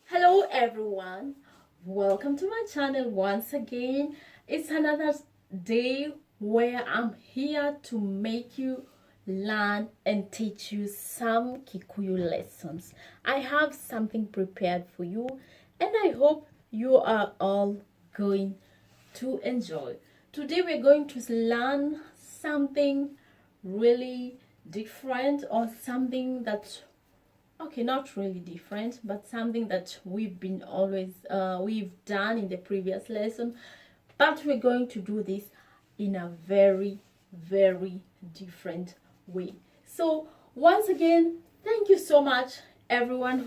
Hello everyone, welcome to my channel once again. It's another day where I'm here to make you learn and teach you some Kikuyu lessons. I have something prepared for you and I hope you are all going to enjoy. Today we're going to learn something really different, or something that, okay, not really different, but something that we've done in the previous lesson, but we're going to do this in a very different way. So once again, thank you so much everyone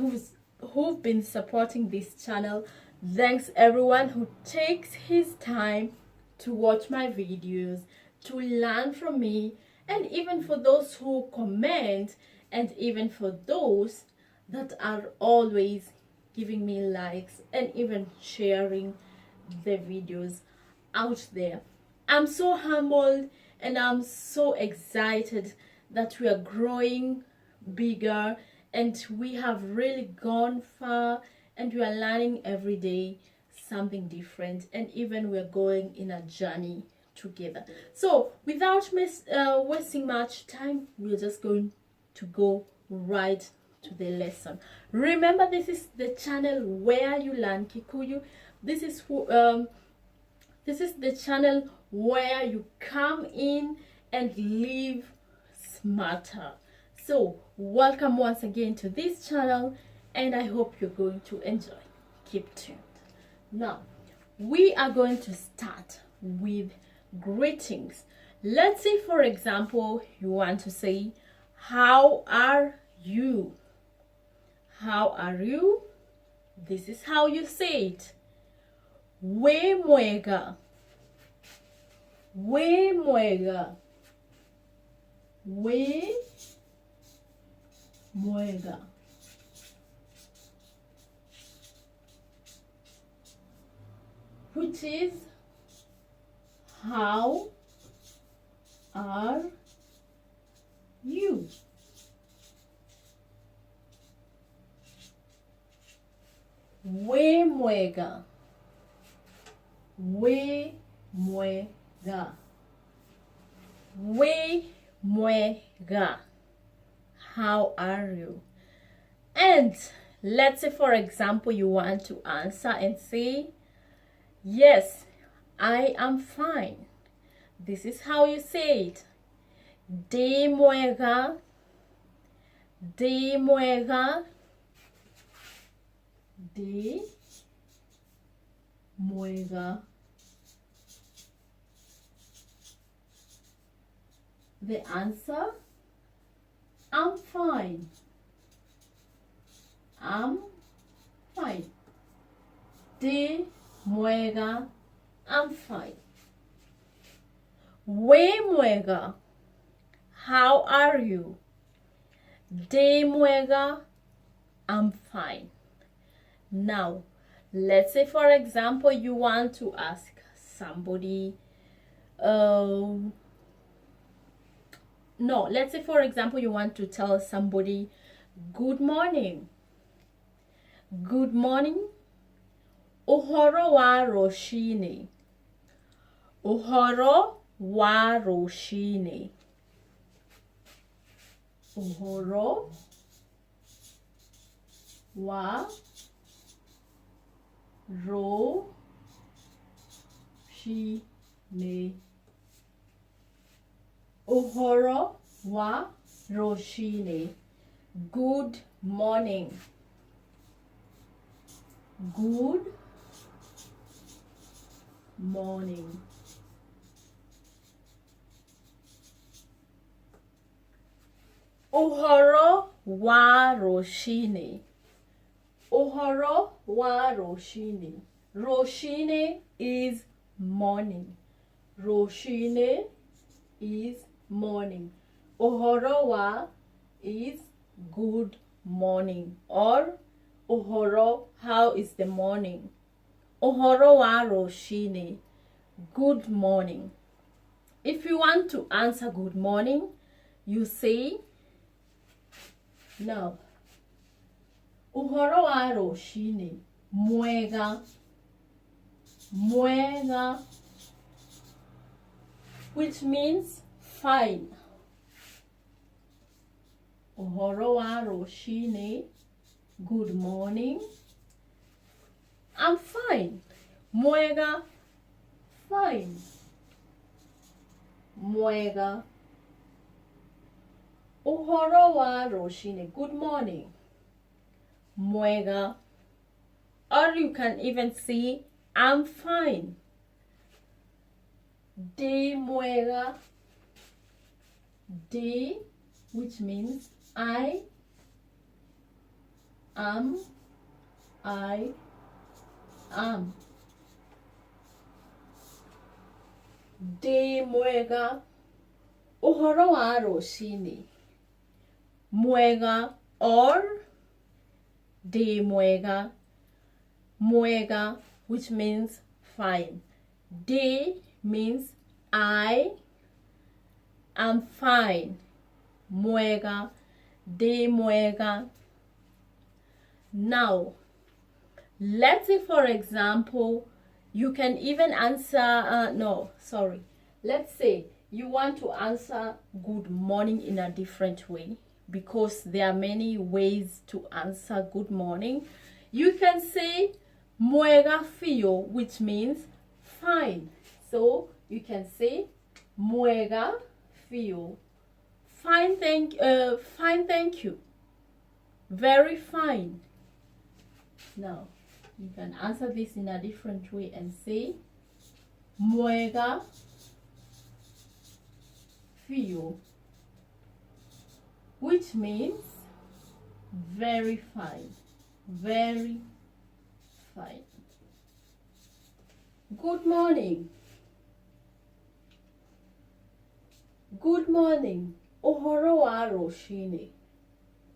who've been supporting this channel. Thanks everyone who takes his time to watch my videos, to learn from me, and even for those who comment, and even for those that are always giving me likes and even sharing the videos out there. I'm so humbled and I'm so excited that we are growing bigger and we have really gone far, and we are learning every day something different, and even we're going in a journey together. So without wasting much time, we're just going to go right to the lesson. Remember, this is the channel where you learn Kikuyu. This is the channel where you come in and live smarter. So welcome once again to this channel, and I hope you're going to enjoy. Keep tuned. Now we are going to start with greetings. Let's say, for example, you want to say, how are you? How are you? This is how you say it. We mwega. We mwega. We mwega. Which is, how are you? We mwega. We mwega. We mwega. How are you? And let's say, for example, you want to answer and say, yes, I am fine. This is how you say it. De mwega. De mwega. De mwega. The answer, I'm fine. I'm fine. De mwega. I'm fine. We mwega. How are you? De mwega. I'm fine. Now, let's say, for example, you want to ask somebody, no, let's say, for example, you want to tell somebody, good morning. Good morning. Uhoro wa roshini. Uhoro wa roshini. Uhoro wa roshini. Uhoro wa roshini. Good morning. Good morning. Uhoro wa roshini. Uhoro wa roshini. Roshini is morning. Roshini is morning. Uhoro wa is good morning, or uhoro, how is the morning? Uhoro wa roshini, good morning. If you want to answer good morning, you say, no, Uhoro wa roshini. Mwega. Mwega. Which means fine. Uhoro wa roshini. Good morning. I'm fine. Mwega. Fine. Mwega. Uhoro wa roshini. Good morning. Mwega. Or you can even say, I'm fine. De mwega. De, which means I am. De mwega. Uhoro wa roshini. Mwega or de mwega. Mwega, which means fine. De means I am fine. Mwega. De mwega. Now, let's say, for example, you can even answer, let's say you want to answer good morning in a different way, because there are many ways to answer good morning. You can say mwega fio, which means fine. So you can say mwega fio. Fine, thank you. Very fine. Now, you can answer this in a different way and say mwega fio, which means very fine. Very fine. Good morning. Good morning. Uhoro wa roshini.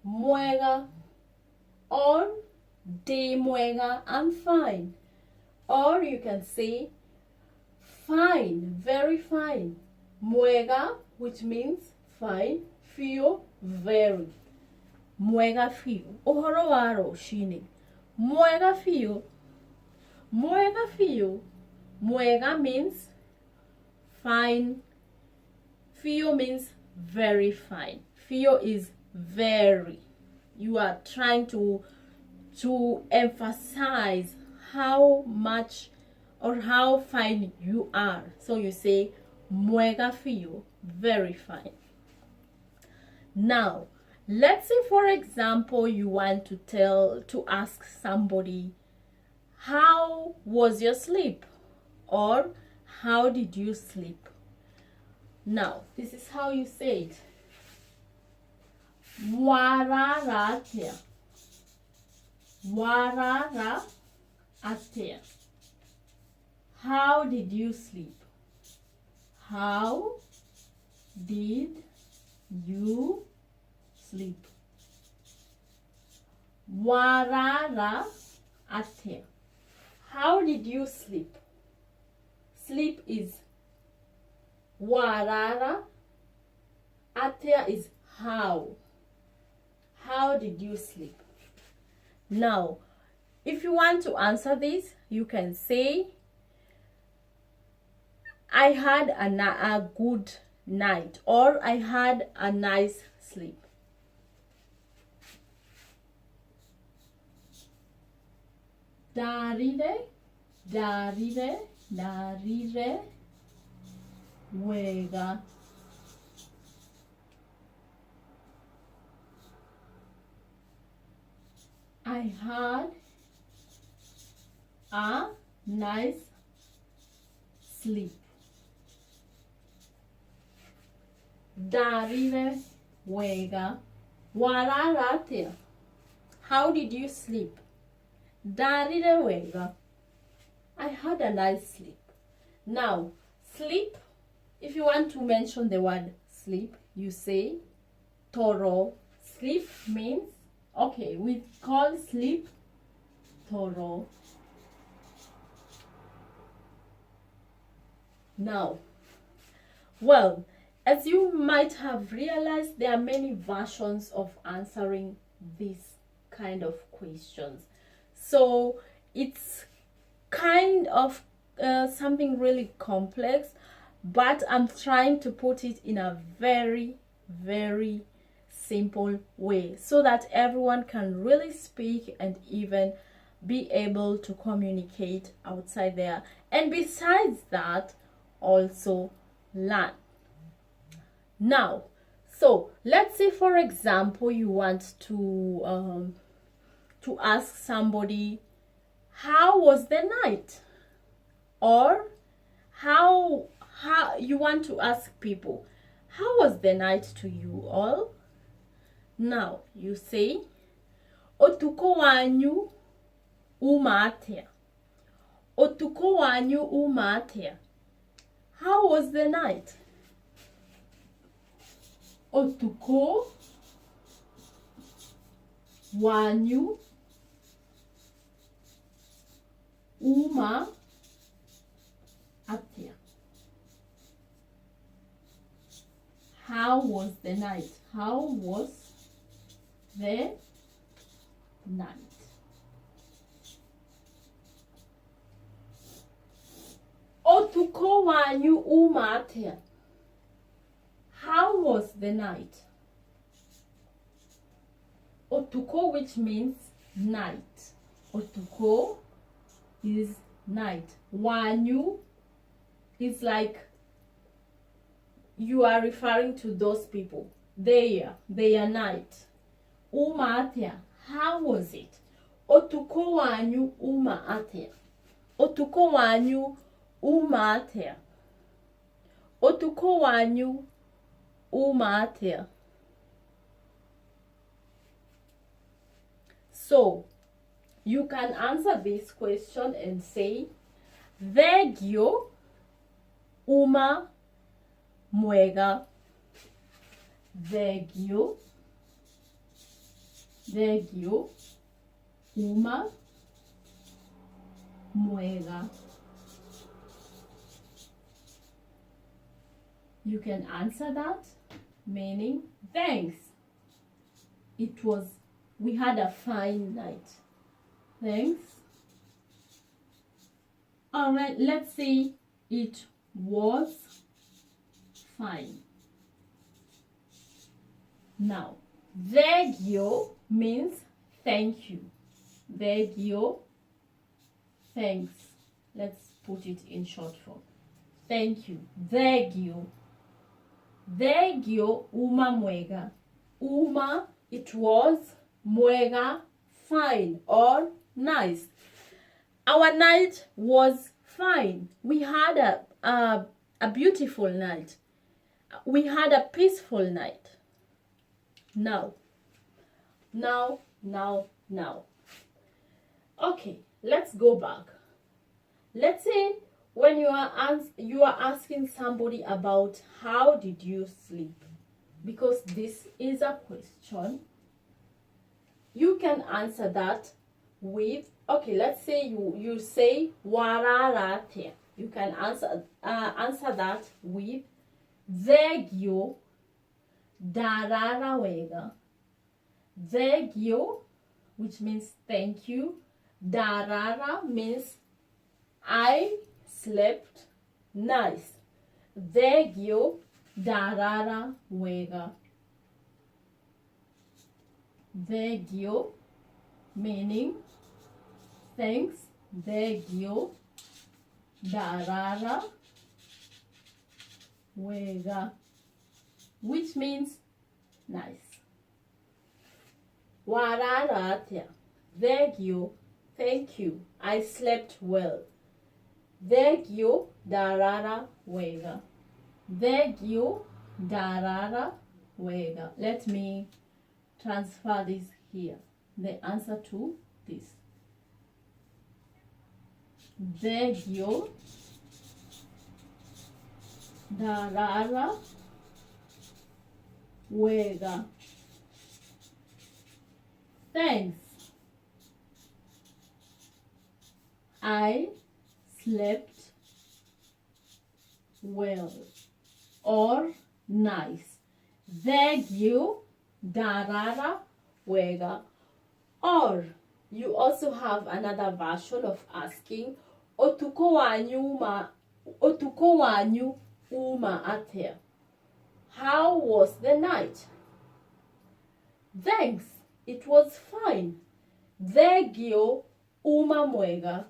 Mwega or de mwega. I'm fine. Or you can say fine, very fine. Mwega, which means fine. Fio, very. Mwega fio. Uhoro wa roshini. Mwega fio. Mwega fio. Mwega means fine. Fio means very fine. Fio is very. You are trying to emphasize how much or how fine you are. So you say mwega fio, very fine. Now, let's say, for example, you want to ask somebody, how was your sleep? Or how did you sleep? Now, this is how you say it. Warara atea. Warara atea. How did you sleep? How did you sleep? Warara atea. How did you sleep? Sleep is warara. Atea is how. How did you sleep? Now, if you want to answer this, you can say, I had a good night, or I had a nice sleep. Darire, darire, darire, wega. I had a nice sleep. Darire wega. Wararatea. How did you sleep? Darire wega. I had a nice sleep. Now, sleep, if you want to mention the word sleep, you say toro. Sleep means, okay, we call sleep toro. Now, well, as you might have realized, there are many versions of answering this kind of questions. So it's kind of something really complex, but I'm trying to put it in a very, very simple way so that everyone can really speak and even be able to communicate outside there, and besides that also learn. Now, so let's say for example you want to ask somebody, how was the night? Or how you want to ask people, how was the night to you all? Now you say, otuko wanyu umatia. Otuko wanyu umatia. How was the night? Otuko wanyu uma atia. How was the night? How was the night? Otuko wanyu uma atia. How was the night? Otuko, which means night. Otuko is night. Wanyu is like you are referring to those people. Their night. Umatia, how was it? Otuko wanyu umatia. Otuko wanyu umatia. Otuko wanyu umatia. So you can answer this question and say, Vegio uma mwega. Vegio uma mwega. You can answer that meaning thanks. We had a fine night. Thanks. All right, let's say it was fine. Now, vegio means thank you. Vegio, thanks. Let's put it in short form. Thank you. Vegio. Vegio uma mwega. Uma, it was. Mwega, fine or nice. Our night was fine. We had a beautiful night. We had a peaceful night. Now. Okay, let's go back. Let's say when you are asking somebody about how did you sleep, because this is a question. You can answer that with, okay, let's say you say wararate. You can answer that with vegio darara wega. Vegio, which means thank you. Darara means I slept nice. Vegio darara wega. Vegio meaning thanks. Vegio darara wega, which means nice. Wararatia. Vegio, thank you. I slept well. Vegio darara wega. Vegio darara wega. Let me transfer this here. The answer to this. Vegio darara wega. Thanks. I slept well or nice. Vegio darara wega. Or you also have another version of asking, otuko wanyu uma atia. How was the night? Thanks, it was fine. Thegio uma mwega.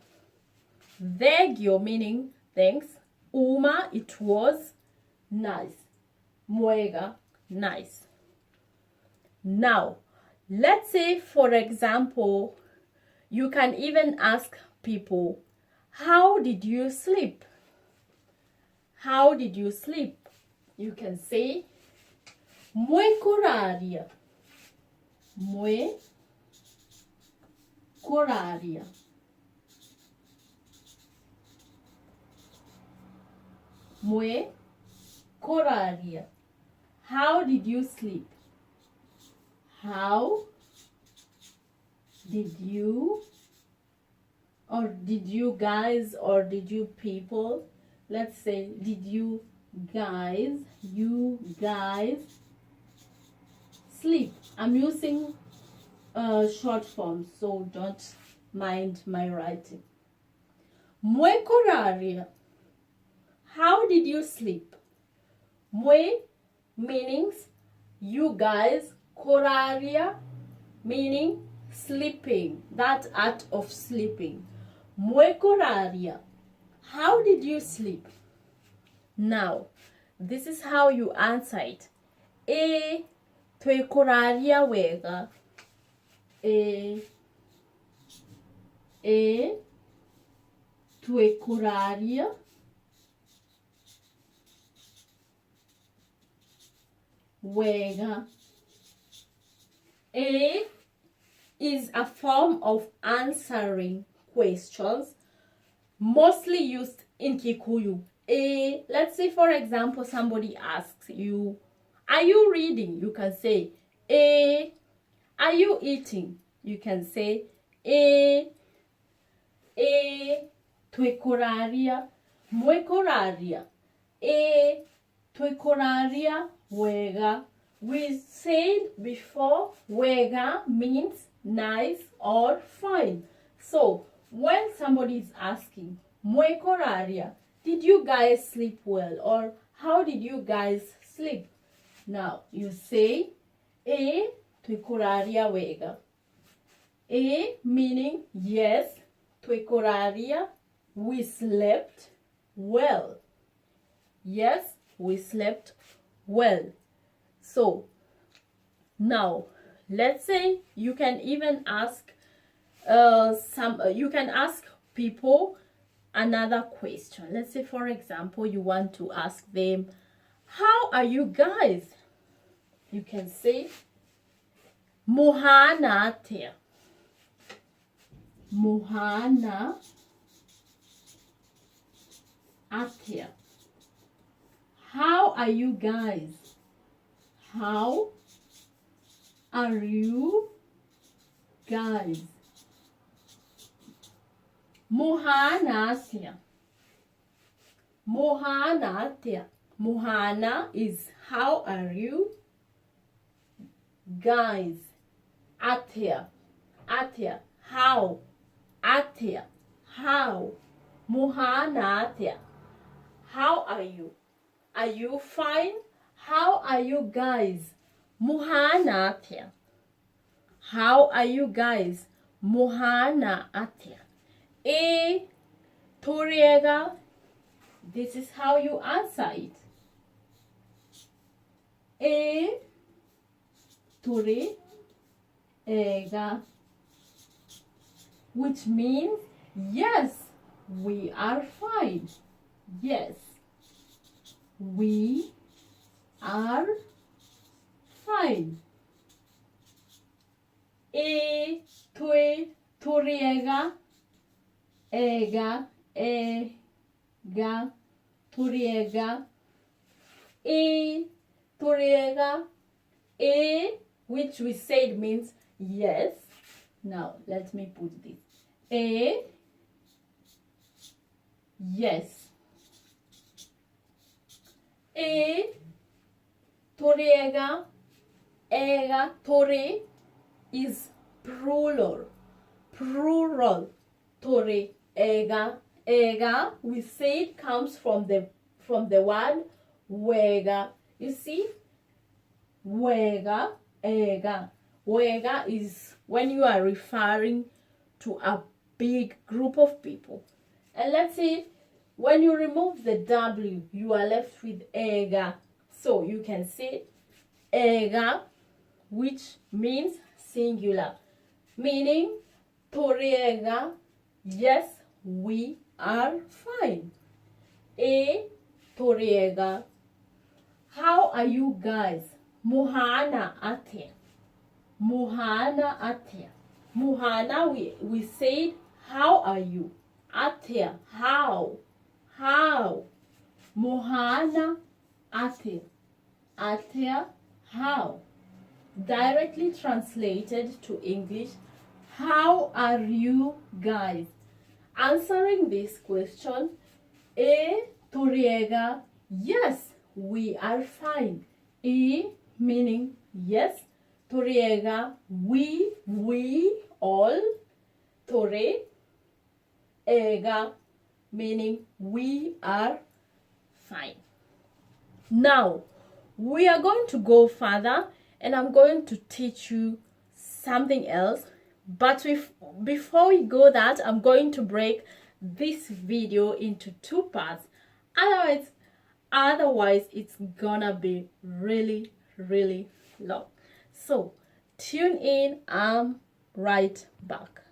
Thegio meaning thanks. Uma, it was nice. Mwega, nice. Now, let's say, for example, you can even ask people, how did you sleep? How did you sleep? You can say, mwe koraria. Mwe koraria. Mwe koraria. How did you sleep? How did you, or did you guys, or did you people, let's say, did you guys sleep? I'm using short form, so don't mind my writing. Mwe koraria. How did you sleep? Mwe meaning you guys, koraria meaning sleeping, that art of sleeping. Mwe koraria. How did you sleep? Now, this is how you answer it. Twe koraria wega. Twe koraria wega. A is a form of answering questions, mostly used in Kikuyu. Let's say, for example, somebody asks you, are you reading? You can say, are you eating? You can say, twekoraria, mwekoraria, twekoraria, wega. We said before, wega means nice or fine. So, when somebody is asking, mwekoraria, did you guys sleep well? Or how did you guys sleep? Now, you say, twekoraria wega. Meaning, yes, twekoraria, we slept well. Yes, we slept well. So, now, let's say you can even ask you can ask people another question. Let's say, for example, you want to ask them, how are you guys? You can say, Muhana atia. Muhana atia. How are you guys? How are you guys? Muhana atia. Muhana atia. Muhana is how are you guys? Atia. Atia. How? Atia. How? Muhana atia. How are you? Are you fine? How are you guys? Muhana atia. How are you guys? Muhana atia. Toriega. This is how you answer it. Toriega. Which means, yes, we are fine. Yes, we are fine. Toriega. Ega. Toriega. Toriega. Which we said means yes. Now, let me put this. Yes. Toriega. Ega. Tore is plural, plural. Tore ega, ega. We say it comes from the word wega. You see, wega, ega. Wega is when you are referring to a big group of people. And let's say when you remove the W, you are left with ega. So you can say ega, which means singular, meaning Toriega, yes, we are fine. A Toriega, how are you guys? Muhana ate. Muhana ate. Muhana, we said, how are you? Ate, how? How? Muhana ate. Ate, how? Directly translated to English, how are you guys? Answering this question, A Toriega, yes, we are fine. E meaning yes, Toriega, we all. Tore ega meaning we are fine. Now we are going to go further and I'm going to teach you something else. But before we go that, I'm going to break this video into 2 parts. Otherwise it's gonna be really long. So tune in, I'm right back.